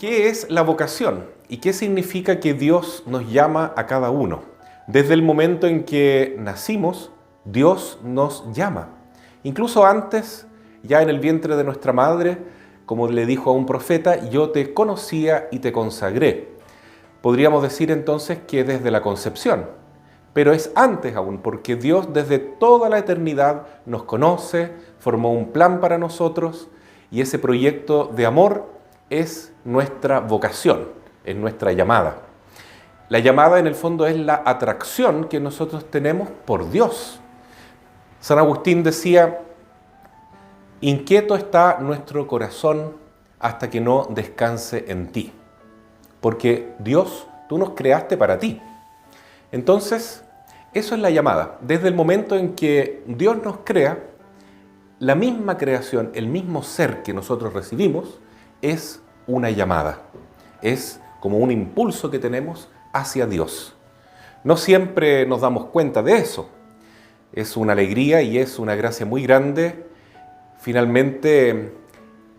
¿Qué es la vocación? ¿Y qué significa que Dios nos llama a cada uno? Desde el momento en que nacimos, Dios nos llama. Incluso antes, ya en el vientre de nuestra madre, como le dijo a un profeta, yo te conocía y te consagré. Podríamos decir entonces que desde la concepción, pero es antes aún, porque Dios desde toda la eternidad nos conoce, formó un plan para nosotros y ese proyecto de amor es nuestra vocación, es nuestra llamada. La llamada en el fondo es la atracción que nosotros tenemos por Dios. San Agustín decía, inquieto está nuestro corazón hasta que no descanse en ti. Porque Dios, tú nos creaste para ti. Entonces, eso es la llamada. Desde el momento en que Dios nos crea, la misma creación, el mismo ser que nosotros recibimos, es una llamada. Es como un impulso que tenemos hacia Dios. No siempre nos damos cuenta de eso. Es una alegría y es una gracia muy grande, finalmente,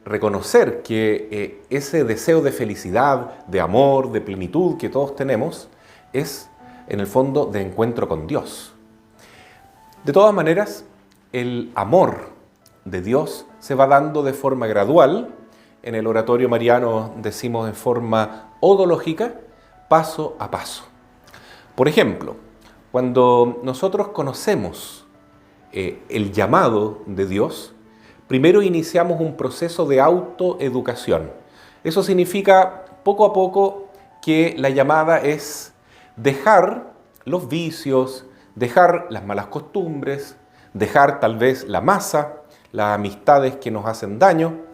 reconocer que ese deseo de felicidad, de amor, de plenitud que todos tenemos, es en el fondo de encuentro con Dios. De todas maneras, el amor de Dios se va dando de forma gradual. En el oratorio mariano decimos en forma odológica, paso a paso. Por ejemplo, cuando nosotros conocemos el llamado de Dios, primero iniciamos un proceso de autoeducación. Eso significa poco a poco que la llamada es dejar los vicios, dejar las malas costumbres, dejar tal vez la masa, las amistades que nos hacen daño,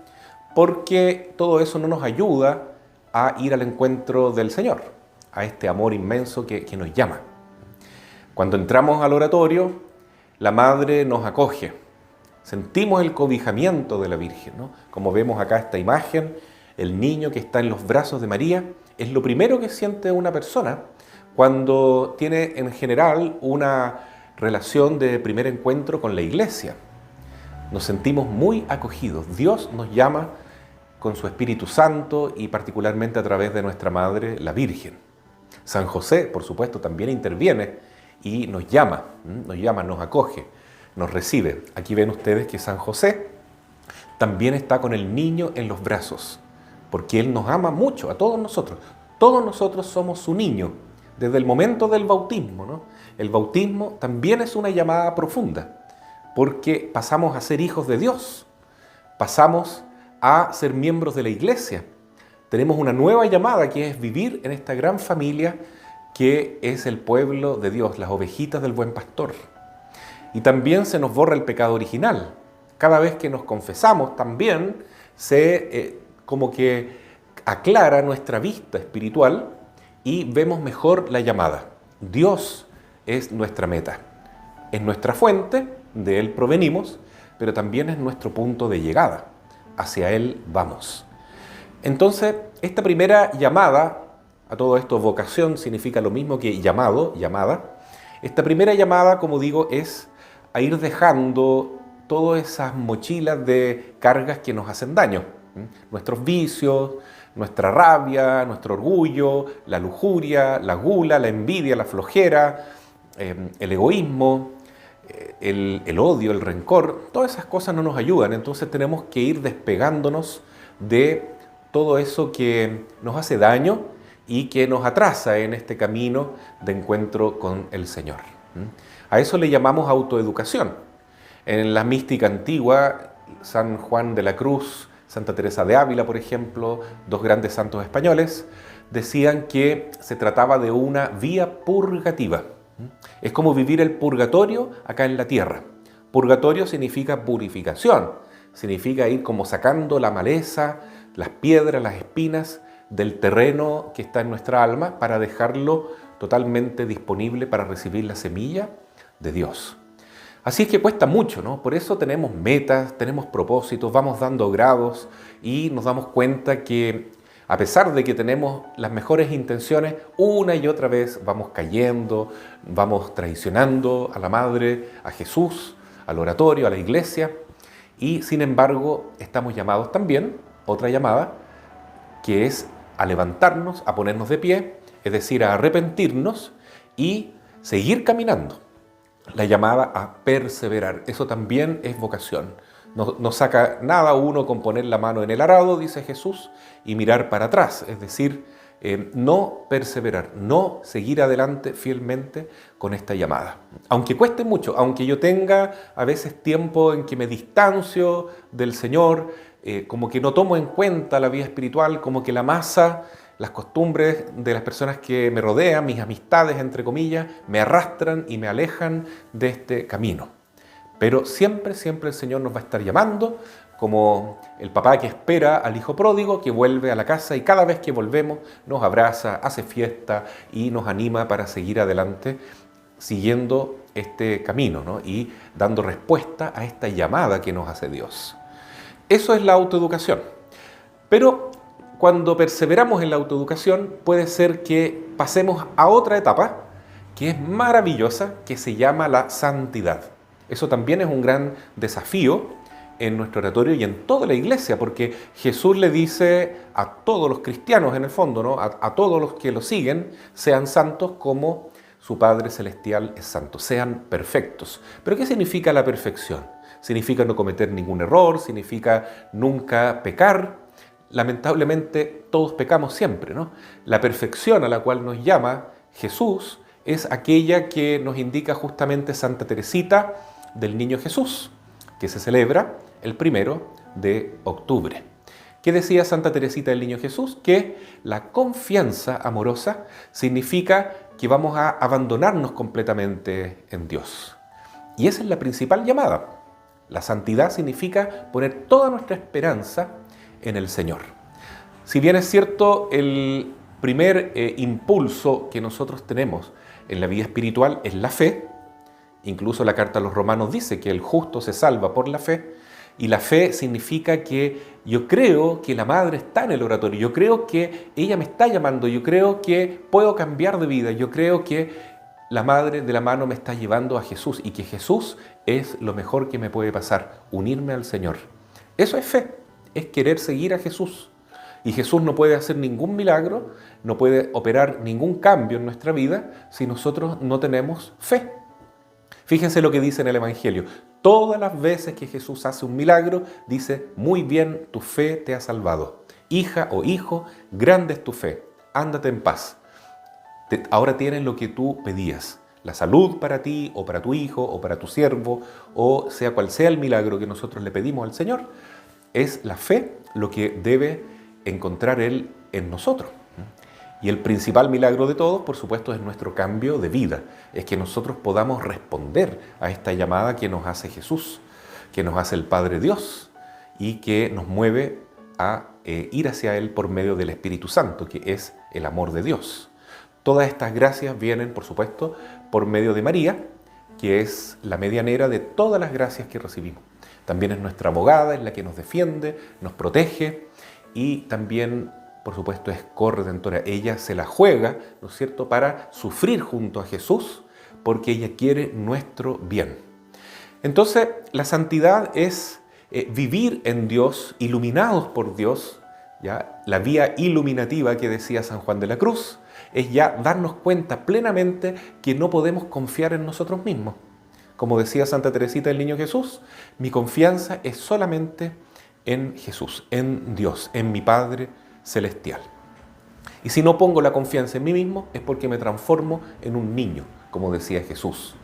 porque todo eso no nos ayuda a ir al encuentro del Señor, a este amor inmenso que nos llama. Cuando entramos al oratorio, la Madre nos acoge. Sentimos el cobijamiento de la Virgen, ¿no? Como vemos acá esta imagen, el niño que está en los brazos de María, es lo primero que siente una persona cuando tiene en general una relación de primer encuentro con la Iglesia. Nos sentimos muy acogidos. Dios nos llama con su Espíritu Santo y particularmente a través de nuestra Madre, la Virgen. San José, por supuesto, también interviene y nos llama, nos acoge, nos recibe. Aquí ven ustedes que San José también está con el niño en los brazos, porque Él nos ama mucho, a todos nosotros. Todos nosotros somos su niño, desde el momento del bautismo, ¿no? El bautismo también es una llamada profunda, porque pasamos a ser hijos de Dios, pasamos a ser miembros de la Iglesia. Tenemos una nueva llamada que es vivir en esta gran familia que es el pueblo de Dios, las ovejitas del buen pastor. Y también se nos borra el pecado original. Cada vez que nos confesamos también se como que aclara nuestra vista espiritual y vemos mejor la llamada. Dios es nuestra meta, es nuestra fuente, de Él provenimos, pero también es nuestro punto de llegada. Hacia Él vamos. Entonces, esta primera llamada, a todo esto vocación significa lo mismo que llamado, llamada. Esta primera llamada, como digo, es a ir dejando todas esas mochilas de cargas que nos hacen daño. Nuestros vicios, nuestra rabia, nuestro orgullo, la lujuria, la gula, la envidia, la flojera, el egoísmo, el odio, el rencor. Todas esas cosas no nos ayudan, entonces tenemos que ir despegándonos de todo eso que nos hace daño y que nos atrasa en este camino de encuentro con el Señor. A eso le llamamos autoeducación. En la mística antigua, San Juan de la Cruz, Santa Teresa de Ávila, por ejemplo, dos grandes santos españoles, decían que se trataba de una vía purgativa. Es como vivir el purgatorio acá en la tierra. Purgatorio significa purificación, significa ir como sacando la maleza, las piedras, las espinas del terreno que está en nuestra alma para dejarlo totalmente disponible para recibir la semilla de Dios. Así es que cuesta mucho, ¿no? Por eso tenemos metas, tenemos propósitos, vamos dando grados y nos damos cuenta que a pesar de que tenemos las mejores intenciones, una y otra vez vamos cayendo, vamos traicionando a la Madre, a Jesús, al oratorio, a la Iglesia, y sin embargo estamos llamados también, otra llamada, que es a levantarnos, a ponernos de pie, es decir, a arrepentirnos y seguir caminando. La llamada a perseverar, eso también es vocación. No saca nada uno con poner la mano en el arado, dice Jesús, y mirar para atrás, es decir, no perseverar, no seguir adelante fielmente con esta llamada. Aunque cueste mucho, aunque yo tenga a veces tiempo en que me distancio del Señor, como que no tomo en cuenta la vida espiritual, como que la masa, las costumbres de las personas que me rodean, mis amistades, entre comillas, me arrastran y me alejan de este camino. Pero siempre, siempre el Señor nos va a estar llamando, como el papá que espera al hijo pródigo, que vuelve a la casa y cada vez que volvemos nos abraza, hace fiesta y nos anima para seguir adelante, siguiendo este camino, ¿no? Y dando respuesta a esta llamada que nos hace Dios. Eso es la autoeducación. Pero cuando perseveramos en la autoeducación, puede ser que pasemos a otra etapa que es maravillosa, que se llama la santidad. Eso también es un gran desafío en nuestro oratorio y en toda la iglesia, porque Jesús le dice a todos los cristianos en el fondo, ¿no? A todos los que lo siguen, sean santos como su Padre Celestial es santo, sean perfectos. ¿Pero qué significa la perfección? Significa no cometer ningún error, significa nunca pecar. Lamentablemente todos pecamos siempre, ¿no? La perfección a la cual nos llama Jesús es aquella que nos indica justamente Santa Teresita del Niño Jesús, que se celebra el 1 de octubre. ¿Qué decía Santa Teresita del Niño Jesús? Que la confianza amorosa significa que vamos a abandonarnos completamente en Dios. Y esa es la principal llamada. La santidad significa poner toda nuestra esperanza en el Señor. Si bien es cierto, el primer impulso que nosotros tenemos en la vida espiritual es la fe. Incluso la carta a los Romanos dice que el justo se salva por la fe, y la fe significa que yo creo que la Madre está en el oratorio, yo creo que ella me está llamando, yo creo que puedo cambiar de vida, yo creo que la Madre de la mano me está llevando a Jesús y que Jesús es lo mejor que me puede pasar, unirme al Señor. Eso es fe, es querer seguir a Jesús. Y Jesús no puede hacer ningún milagro, no puede operar ningún cambio en nuestra vida si nosotros no tenemos fe. Fíjense lo que dice en el Evangelio. Todas las veces que Jesús hace un milagro, dice, muy bien, tu fe te ha salvado. Hija o hijo, grande es tu fe. Ándate en paz. Ahora tienes lo que tú pedías. La salud para ti, o para tu hijo, o para tu siervo, o sea cual sea el milagro que nosotros le pedimos al Señor, es la fe lo que debe encontrar Él en nosotros. Y el principal milagro de todos, por supuesto, es nuestro cambio de vida. Es que nosotros podamos responder a esta llamada que nos hace Jesús, que nos hace el Padre Dios y que nos mueve a ir hacia Él por medio del Espíritu Santo, que es el amor de Dios. Todas estas gracias vienen, por supuesto, por medio de María, que es la medianera de todas las gracias que recibimos. También es nuestra abogada, es la que nos defiende, nos protege y también, por supuesto, es corredentora. Ella se la juega, ¿no es cierto?, para sufrir junto a Jesús, porque ella quiere nuestro bien. Entonces, la santidad es vivir en Dios, iluminados por Dios, ¿ya? La vía iluminativa que decía San Juan de la Cruz es ya darnos cuenta plenamente que no podemos confiar en nosotros mismos. Como decía Santa Teresita del Niño Jesús, mi confianza es solamente en Jesús, en Dios, en mi Padre Celestial. Y si no pongo la confianza en mí mismo es porque me transformo en un niño, como decía Jesús.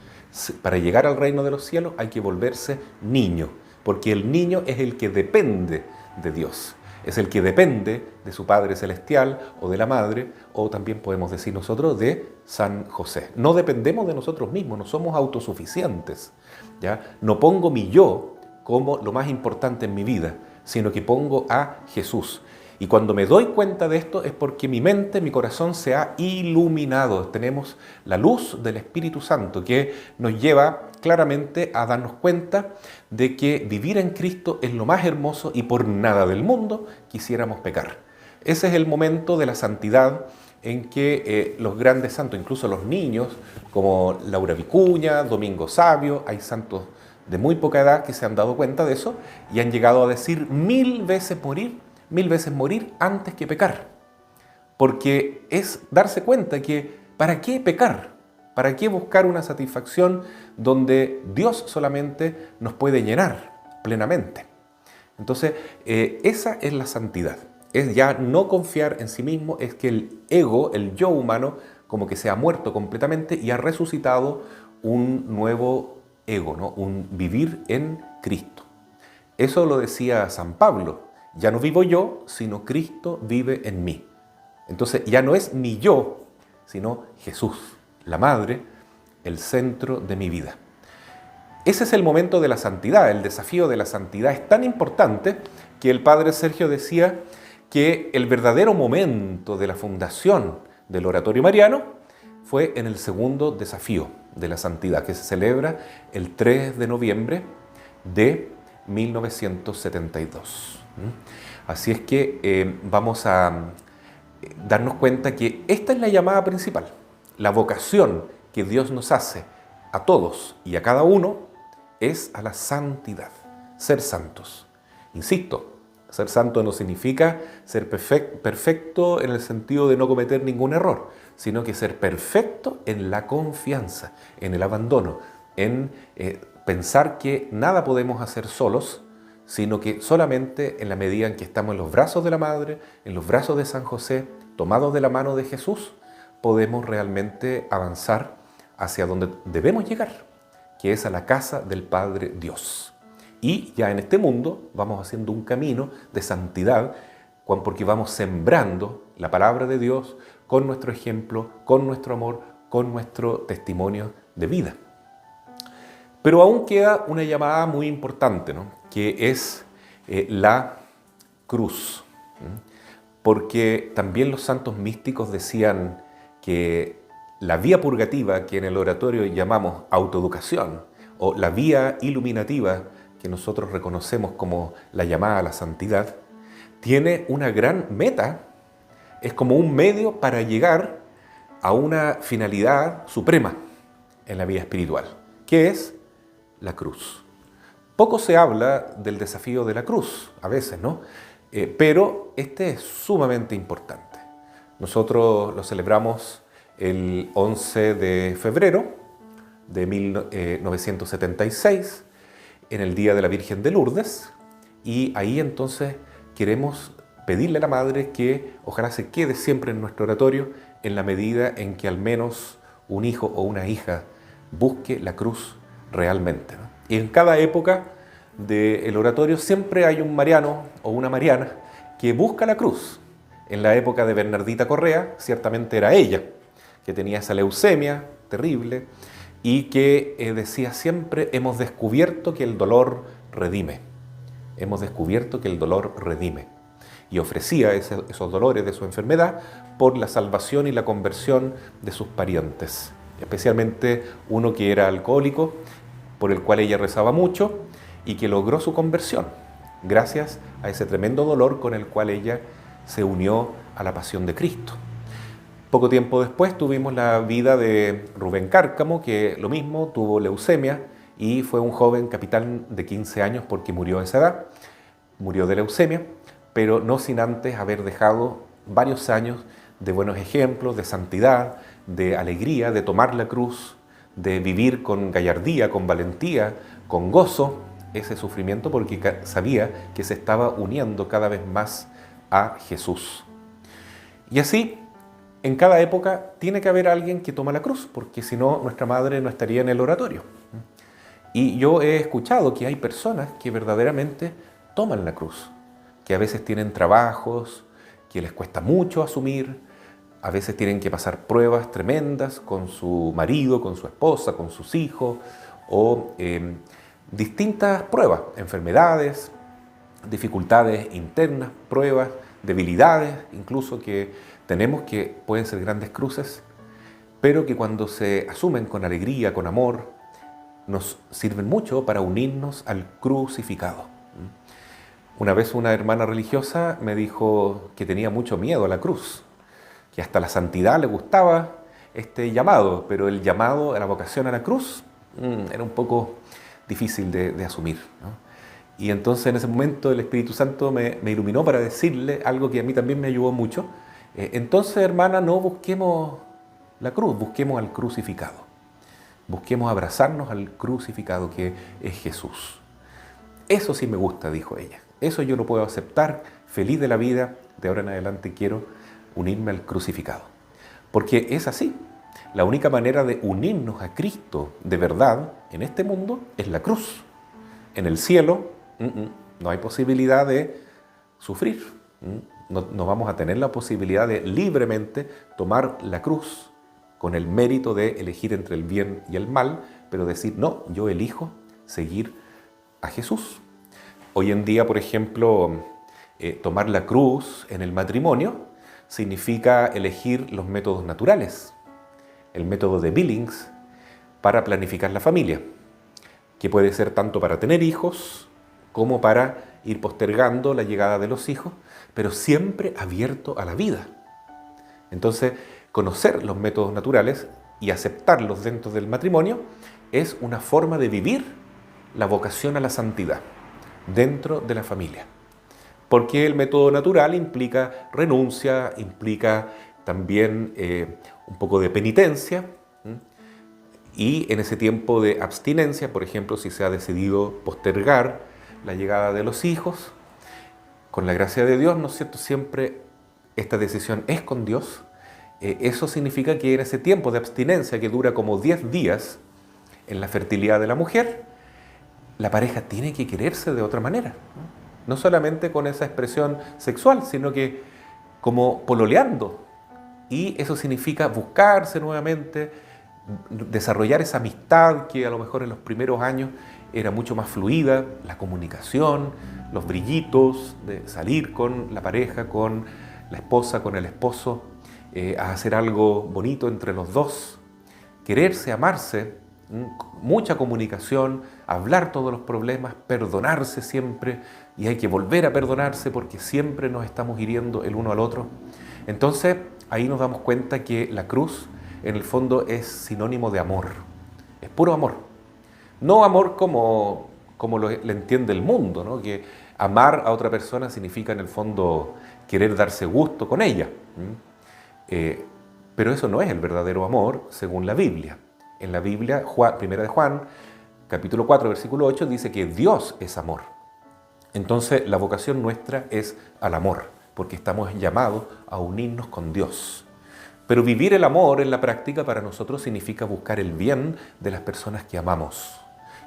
Para llegar al reino de los cielos hay que volverse niño, porque el niño es el que depende de Dios, es el que depende de su Padre Celestial o de la Madre, o también podemos decir nosotros de San José. No dependemos de nosotros mismos, no somos autosuficientes, ¿ya? No pongo mi yo como lo más importante en mi vida, sino que pongo a Jesús. Y cuando me doy cuenta de esto es porque mi mente, mi corazón se ha iluminado. Tenemos la luz del Espíritu Santo que nos lleva claramente a darnos cuenta de que vivir en Cristo es lo más hermoso y por nada del mundo quisiéramos pecar. Ese es el momento de la santidad en que los grandes santos, incluso los niños, como Laura Vicuña, Domingo Sabio, hay santos de muy poca edad que se han dado cuenta de eso y han llegado a decir 1000 veces morir antes que pecar. porque es darse cuenta que ¿para qué pecar? ¿Para qué buscar una satisfacción donde Dios solamente nos puede llenar plenamente? Entonces, esa es la santidad. Es ya no confiar en sí mismo, es que el ego, el yo humano, como que se ha muerto completamente y ha resucitado un nuevo ego, ¿no? Un vivir en Cristo. Eso lo decía San Pablo. Ya no vivo yo, sino Cristo vive en mí. Entonces ya no es mi yo, sino Jesús, la madre, el centro de mi vida. Ese es el momento de la santidad. El desafío de la santidad es tan importante que el padre Sergio decía que el verdadero momento de la fundación del Oratorio Mariano fue en el segundo desafío de la santidad, que se celebra el 3 de noviembre de 1972. Así es que vamos a darnos cuenta que esta es la llamada principal, la vocación que Dios nos hace a todos y a cada uno es a la santidad, ser santos. Insisto, ser santo no significa ser perfecto en el sentido de no cometer ningún error, sino que ser perfecto en la confianza, en el abandono, en pensar que nada podemos hacer solos, sino que solamente en la medida en que estamos en los brazos de la Madre, en los brazos de San José, tomados de la mano de Jesús, podemos realmente avanzar hacia donde debemos llegar, que es a la casa del Padre Dios. Y ya en este mundo vamos haciendo un camino de santidad, porque vamos sembrando la palabra de Dios con nuestro ejemplo, con nuestro amor, con nuestro testimonio de vida. Pero aún queda una llamada muy importante, ¿no? Que es la cruz. Porque también los santos místicos decían que la vía purgativa, que en el oratorio llamamos autoeducación, o la vía iluminativa, que nosotros reconocemos como la llamada a la santidad, tiene una gran meta, es como un medio para llegar a una finalidad suprema en la vida espiritual, que es la cruz. Poco se habla del desafío de la cruz, a veces, ¿no? Pero este es sumamente importante. Nosotros lo celebramos el 11 de febrero de 1976, en el Día de la Virgen de Lourdes, y ahí entonces queremos pedirle a la Madre que ojalá se quede siempre en nuestro oratorio en la medida en que al menos un hijo o una hija busque la cruz realmente, ¿no? Y en cada época del oratorio siempre hay un mariano o una mariana que busca la cruz. En la época de Bernardita Correa, ciertamente era ella, que tenía esa leucemia terrible y que decía siempre, hemos descubierto que el dolor redime. Hemos descubierto que el dolor redime. Y ofrecía esos dolores de su enfermedad por la salvación y la conversión de sus parientes. Especialmente uno que era alcohólico, por el cual ella rezaba mucho y que logró su conversión, gracias a ese tremendo dolor con el cual ella se unió a la pasión de Cristo. Poco tiempo después tuvimos la vida de Rubén Cárcamo, que lo mismo, tuvo leucemia y fue un joven capitán de 15 años porque murió a esa edad, murió de leucemia, pero no sin antes haber dejado varios años de buenos ejemplos, de santidad, de alegría, de tomar la cruz, de vivir con gallardía, con valentía, con gozo ese sufrimiento porque sabía que se estaba uniendo cada vez más a Jesús. Y así, en cada época tiene que haber alguien que toma la cruz, porque si no, nuestra Madre no estaría en el oratorio. Y yo he escuchado que hay personas que verdaderamente toman la cruz, que a veces tienen trabajos que les cuesta mucho asumir, a veces tienen que pasar pruebas tremendas con su marido, con su esposa, con sus hijos, o distintas pruebas, enfermedades, dificultades internas, pruebas, debilidades, incluso que tenemos que pueden ser grandes cruces, pero que cuando se asumen con alegría, con amor, nos sirven mucho para unirnos al crucificado. Una vez una hermana religiosa me dijo que tenía mucho miedo a la cruz, que hasta la santidad le gustaba este llamado, pero el llamado a la vocación a la cruz era un poco difícil de asumir, ¿no? Y entonces en ese momento el Espíritu Santo me iluminó para decirle algo que a mí también me ayudó mucho, Entonces, hermana, no busquemos la cruz, busquemos al crucificado. Busquemos abrazarnos al crucificado que es Jesús. Eso sí me gusta, dijo ella. Eso yo lo puedo aceptar, feliz de la vida, de ahora en adelante quiero unirme al crucificado. Porque es así. La única manera de unirnos a Cristo de verdad en este mundo es la cruz. En el cielo no hay posibilidad de sufrir. No vamos a tener la posibilidad de libremente tomar la cruz con el mérito de elegir entre el bien y el mal, pero decir, no, yo elijo seguir a Jesús. Hoy en día, por ejemplo, tomar la cruz en el matrimonio significa elegir los métodos naturales, el método de Billings para planificar la familia, que puede ser tanto para tener hijos como para ir postergando la llegada de los hijos, pero siempre abierto a la vida. Entonces, conocer los métodos naturales y aceptarlos dentro del matrimonio es una forma de vivir la vocación a la santidad dentro de la familia. Porque el método natural implica renuncia, implica también un poco de penitencia, y en ese tiempo de abstinencia, por ejemplo, si se ha decidido postergar la llegada de los hijos, con la gracia de Dios, ¿no es cierto? Siempre esta decisión es con Dios. Eso significa que en ese tiempo de abstinencia, que dura como 10 días en la fertilidad de la mujer, la pareja tiene que quererse de otra manera. No solamente con esa expresión sexual, sino que como pololeando. Y eso significa buscarse nuevamente, desarrollar esa amistad que a lo mejor en los primeros años era mucho más fluida, la comunicación, los brillitos de salir con la pareja, con la esposa, con el esposo, a hacer algo bonito entre los dos, quererse, amarse, mucha comunicación, hablar todos los problemas, perdonarse siempre, y hay que volver a perdonarse porque siempre nos estamos hiriendo el uno al otro. Entonces ahí nos damos cuenta que la cruz en el fondo es sinónimo de amor, es puro amor. No amor como le entiende el mundo, ¿no? Que amar a otra persona significa en el fondo querer darse gusto con ella. Pero eso no es el verdadero amor según la Biblia. En la Biblia, Primera de Juan, capítulo 4, versículo 8, dice que Dios es amor. Entonces la vocación nuestra es al amor, porque estamos llamados a unirnos con Dios. Pero vivir el amor en la práctica para nosotros significa buscar el bien de las personas que amamos.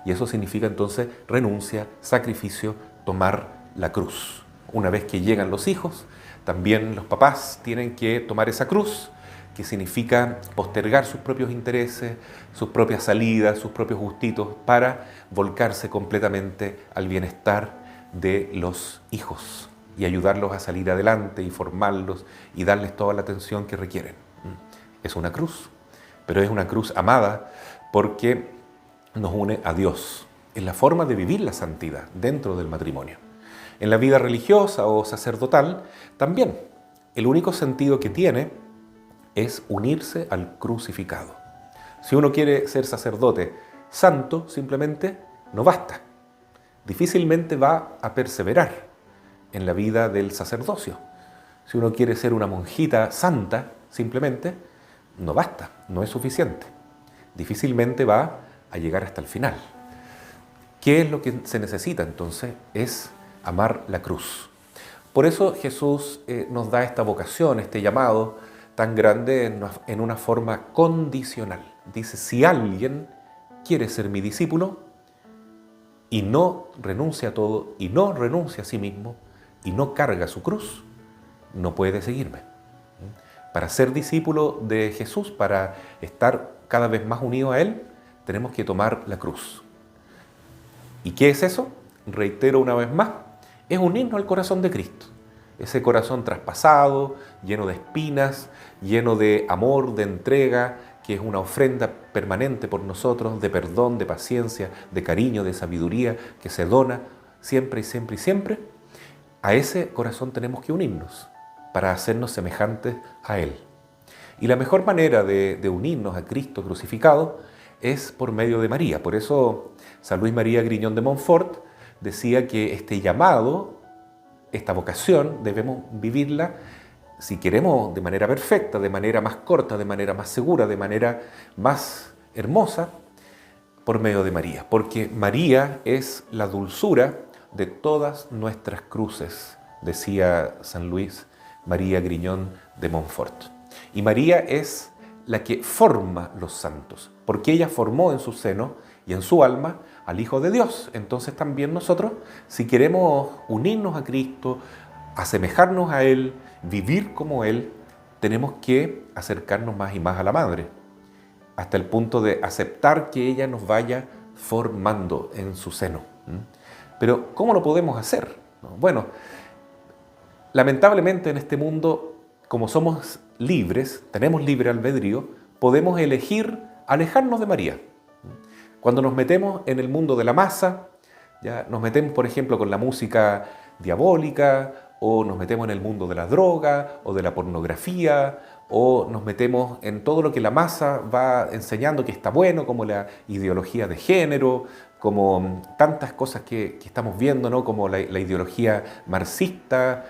Y eso significa entonces renuncia, sacrificio, tomar la cruz. Una vez que llegan los hijos, también los papás tienen que tomar esa cruz, que significa postergar sus propios intereses, sus propias salidas, sus propios gustitos, para volcarse completamente al bienestar de los hijos y ayudarlos a salir adelante y formarlos y darles toda la atención que requieren. Es una cruz, pero es una cruz amada porque nos une a Dios. Es la forma de vivir la santidad dentro del matrimonio. En la vida religiosa o sacerdotal también el único sentido que tiene es unirse al crucificado. Si uno quiere ser sacerdote santo, simplemente no basta. Difícilmente va a perseverar en la vida del sacerdocio. Si uno quiere ser una monjita santa, simplemente no basta, no es suficiente. Difícilmente va a llegar hasta el final. ¿Qué es lo que se necesita entonces? Es amar la cruz. Por eso Jesús nos da esta vocación, este llamado tan grande en una forma condicional. Dice, si alguien quiere ser mi discípulo y no renuncia a todo, y no renuncia a sí mismo, y no carga su cruz, no puede seguirme. Para ser discípulo de Jesús, para estar cada vez más unido a Él, tenemos que tomar la cruz. ¿Y qué es eso? Reitero una vez más, es unirnos al corazón de Cristo. Ese corazón traspasado, lleno de espinas, lleno de amor, de entrega, que es una ofrenda permanente por nosotros, de perdón, de paciencia, de cariño, de sabiduría, que se dona siempre y siempre y siempre. A ese corazón tenemos que unirnos para hacernos semejantes a Él. Y la mejor manera de unirnos a Cristo crucificado es por medio de María. Por eso San Luis María Griñón de Montfort decía que este llamado, esta vocación, debemos vivirla si queremos de manera perfecta, de manera más corta, de manera más segura, de manera más hermosa, por medio de María. Porque María es la dulzura de todas nuestras cruces, decía San Luis María Griñón de Montfort. Y María es la que forma los santos, porque ella formó en su seno y en su alma al Hijo de Dios. Entonces también nosotros, si queremos unirnos a Cristo, asemejarnos a Él, vivir como Él, tenemos que acercarnos más y más a la Madre, hasta el punto de aceptar que ella nos vaya formando en su seno. Pero ¿cómo lo podemos hacer? Bueno, lamentablemente en este mundo, como somos libres, tenemos libre albedrío, podemos elegir alejarnos de María. Cuando nos metemos en el mundo de la masa, ya nos metemos, por ejemplo, con la música diabólica, o nos metemos en el mundo de la droga, o de la pornografía, o nos metemos en todo lo que la masa va enseñando que está bueno, como la ideología de género, como tantas cosas que estamos viendo, ¿no? Como la ideología marxista,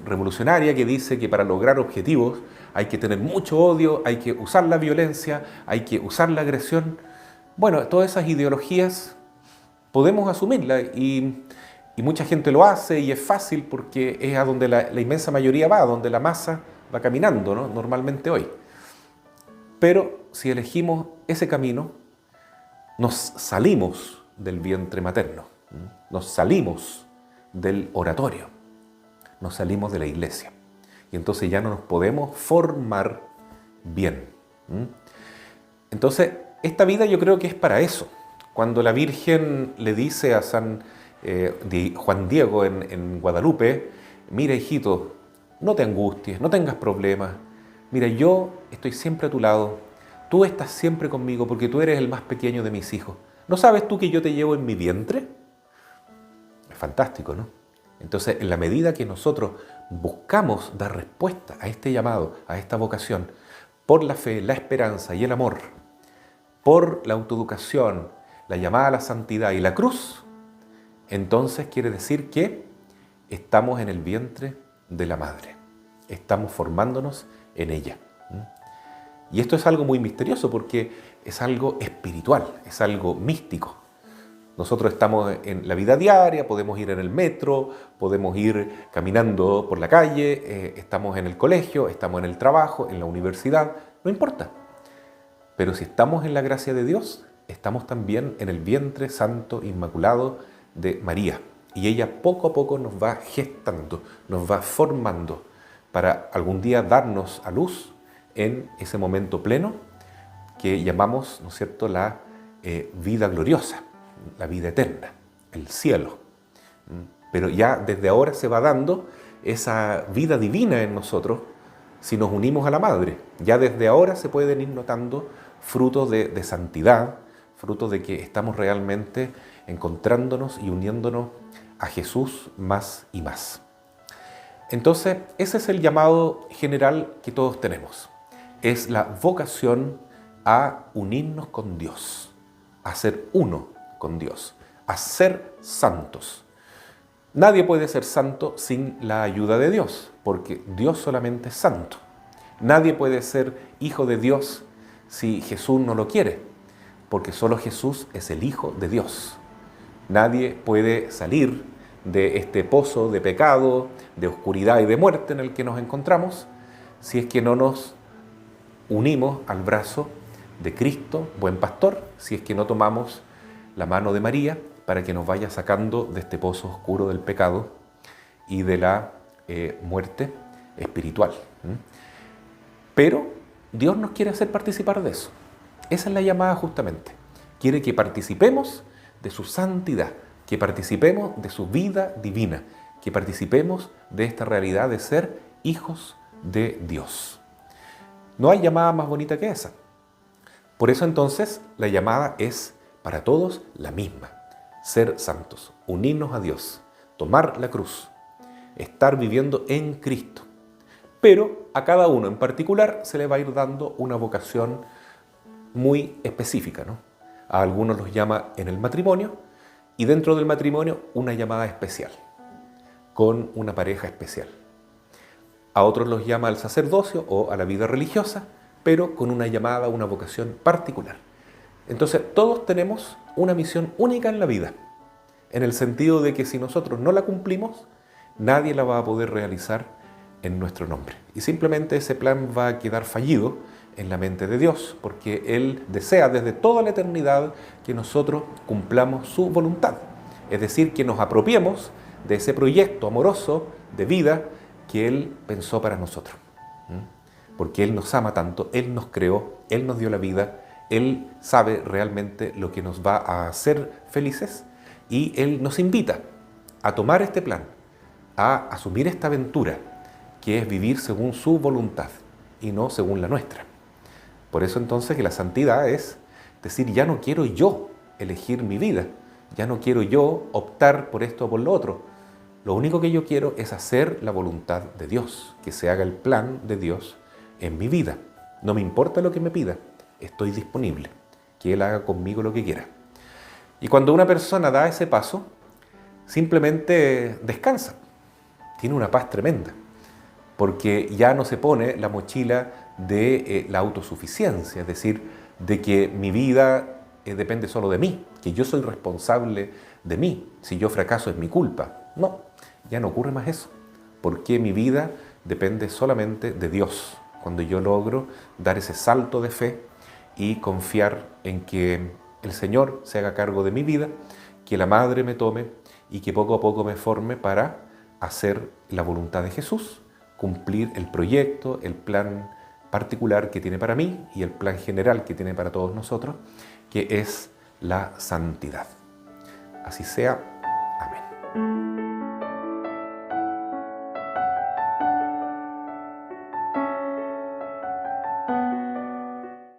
revolucionaria, que dice que para lograr objetivos hay que tener mucho odio, hay que usar la violencia, hay que usar la agresión. Bueno, todas esas ideologías podemos asumirlas y mucha gente lo hace y es fácil porque es a donde la inmensa mayoría va, a donde la masa va caminando, ¿no? Normalmente hoy. Pero si elegimos ese camino, nos salimos del vientre materno, nos salimos del oratorio, nos salimos de la iglesia. Y entonces ya no nos podemos formar bien. Entonces, esta vida yo creo que es para eso. Cuando la Virgen le dice a San Juan Diego en Guadalupe, mira hijito, no te angusties, no tengas problemas, mira, yo estoy siempre a tu lado, tú estás siempre conmigo porque tú eres el más pequeño de mis hijos. ¿No sabes tú que yo te llevo en mi vientre? Es fantástico, ¿no? Entonces, en la medida que nosotros buscamos dar respuesta a este llamado, a esta vocación, por la fe, la esperanza y el amor, por la autoeducación, la llamada a la santidad y la cruz, entonces quiere decir que estamos en el vientre de la Madre, estamos formándonos en ella. Y esto es algo muy misterioso porque es algo espiritual, es algo místico. Nosotros estamos en la vida diaria, podemos ir en el metro, podemos ir caminando por la calle, estamos en el colegio, estamos en el trabajo, en la universidad, no importa. Pero si estamos en la gracia de Dios, estamos también en el vientre santo, inmaculado de María. Y ella poco a poco nos va gestando, nos va formando para algún día darnos a luz en ese momento pleno que llamamos, ¿no es cierto?, la vida gloriosa, la vida eterna, el cielo. Pero ya desde ahora se va dando esa vida divina en nosotros si nos unimos a la Madre. Ya desde ahora se pueden ir notando frutos de santidad, frutos de que estamos realmente encontrándonos y uniéndonos a Jesús más y más. Entonces, ese es el llamado general que todos tenemos. Es la vocación a unirnos con Dios, a ser uno con Dios, a ser santos. Nadie puede ser santo sin la ayuda de Dios, porque Dios solamente es santo. Nadie puede ser hijo de Dios si Jesús no lo quiere, porque solo Jesús es el Hijo de Dios. Nadie puede salir de este pozo de pecado, de oscuridad y de muerte en el que nos encontramos, si es que no nos unimos al brazo de Cristo, buen pastor, si es que no tomamos la mano de María para que nos vaya sacando de este pozo oscuro del pecado y de la muerte espiritual. Pero Dios nos quiere hacer participar de eso. Esa es la llamada justamente. Quiere que participemos de su santidad, que participemos de su vida divina, que participemos de esta realidad de ser hijos de Dios. No hay llamada más bonita que esa. Por eso entonces la llamada es para todos la misma. Ser santos, unirnos a Dios, tomar la cruz, estar viviendo en Cristo. Pero a cada uno en particular se le va a ir dando una vocación muy específica, ¿no? A algunos los llama en el matrimonio y dentro del matrimonio una llamada especial, con una pareja especial. a otros los llama al sacerdocio o a la vida religiosa, pero con una llamada, una vocación particular. Entonces, todos tenemos una misión única en la vida, en el sentido de que si nosotros no la cumplimos, nadie la va a poder realizar en nuestro nombre. Y simplemente ese plan va a quedar fallido en la mente de Dios, porque Él desea desde toda la eternidad que nosotros cumplamos su voluntad. Es decir, que nos apropiemos de ese proyecto amoroso de vida que Él pensó para nosotros. Porque Él nos ama tanto, Él nos creó, Él nos dio la vida, Él sabe realmente lo que nos va a hacer felices y Él nos invita a tomar este plan, a asumir esta aventura, que es vivir según su voluntad y no según la nuestra. Por eso entonces que la santidad es decir, ya no quiero yo elegir mi vida, ya no quiero yo optar por esto o por lo otro. Lo único que yo quiero es hacer la voluntad de Dios, que se haga el plan de Dios en mi vida. No me importa lo que me pida, estoy disponible, que Él haga conmigo lo que quiera. Y cuando una persona da ese paso, simplemente descansa, tiene una paz tremenda, porque ya no se pone la mochila de la autosuficiencia, es decir, de que mi vida depende solo de mí, que yo soy responsable de mí, si yo fracaso es mi culpa. No, ya no ocurre más eso, porque mi vida depende solamente de Dios, cuando yo logro dar ese salto de fe y confiar en que el Señor se haga cargo de mi vida, que la Madre me tome y que poco a poco me forme para hacer la voluntad de Jesús, cumplir el proyecto, el plan particular que tiene para mí y el plan general que tiene para todos nosotros, que es la santidad. Así sea. Amén.